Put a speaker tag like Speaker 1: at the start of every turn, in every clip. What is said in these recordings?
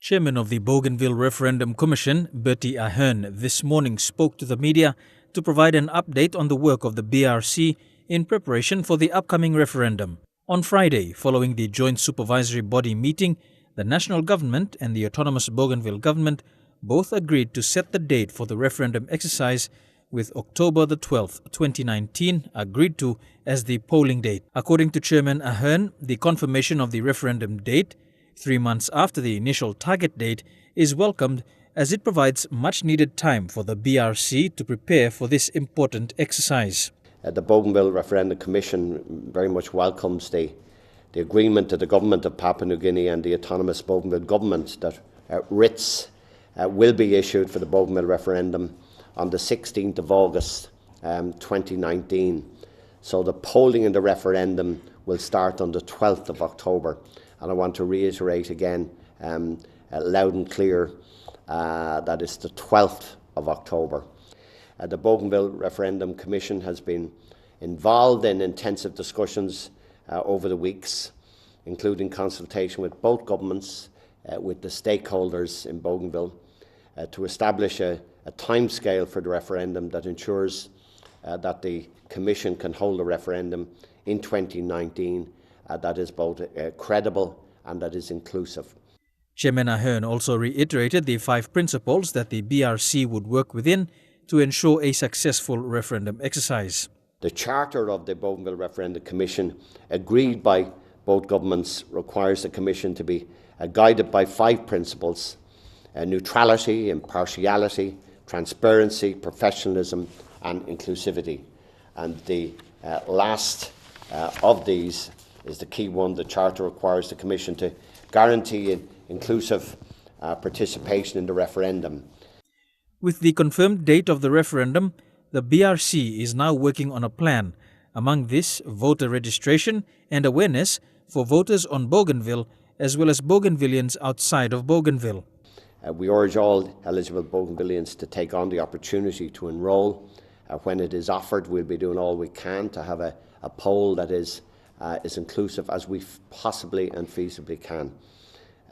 Speaker 1: Chairman of the Bougainville Referendum Commission, Bertie Ahern, this morning spoke to the media to provide an update on the work of the BRC in preparation for the upcoming referendum. On Friday, following the joint supervisory body meeting, the national government and the autonomous Bougainville government both agreed to set the date for the referendum exercise, with October the 12th, 2019 agreed to as the polling date. According to Chairman Ahern, the confirmation of the referendum date 3 months after the initial target date is welcomed, as it provides much-needed time for the BRC to prepare for this important exercise.
Speaker 2: The Bougainville Referendum Commission very much welcomes the agreement to the Government of Papua New Guinea and the autonomous Bougainville government that writs will be issued for the Bougainville referendum on the 16th of August 2019. So the polling in the referendum will start on the 12th of October. And I want to reiterate again, loud and clear, that it's the 12th of October. The Bougainville Referendum Commission has been involved in intensive discussions over the weeks, including consultation with both governments, with the stakeholders in Bougainville, to establish a timescale for the referendum that ensures that the Commission can hold a referendum in 2019 that is both credible and that is inclusive.
Speaker 1: Chairman Ahern also reiterated the 5 principles that the BRC would work within to ensure a successful referendum exercise.
Speaker 2: The Charter of the Bougainville Referendum Commission, agreed by both governments, requires the Commission to be guided by 5 principles: neutrality, impartiality, transparency, professionalism and inclusivity. And the last of these is the key one. The Charter requires the Commission to guarantee inclusive participation in the referendum.
Speaker 1: With the confirmed date of the referendum, the BRC is now working on a plan. Among this, voter registration and awareness for voters on Bougainville, as well as Bougainvillians outside of Bougainville.
Speaker 2: We urge all eligible Bougainvillians to take on the opportunity to enrol. When it is offered, we'll be doing all we can to have a poll that is inclusive as we possibly and feasibly can.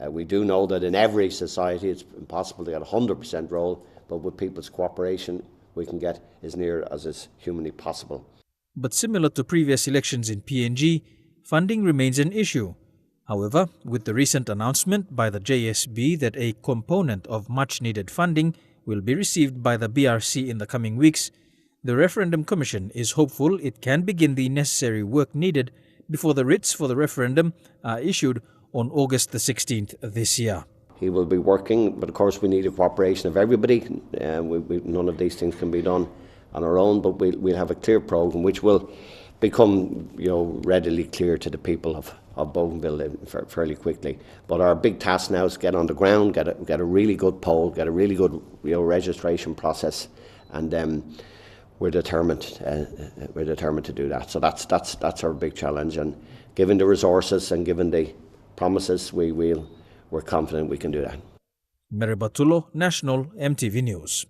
Speaker 2: We do know that in every society it's impossible to get 100% roll, but with people's cooperation we can get as near as is humanly possible.
Speaker 1: But similar to previous elections in PNG, funding remains an issue. However, with the recent announcement by the JSB that a component of much-needed funding will be received by the BRC in the coming weeks, the Referendum Commission is hopeful it can begin the necessary work needed before the writs for the referendum are issued on August the 16th this year.
Speaker 2: He will be working, but of course we need the cooperation of everybody. None of these things can be done on our own, but we'll have a clear programme which will become readily clear to the people of Bougainville fairly quickly. But our big task now is to get on the ground, get a really good poll, get a really good registration process, and we're determined to do that. So that's our big challenge, and given the resources and given the promises, we're confident we can do that.
Speaker 1: Meribatulo, National EMTV News.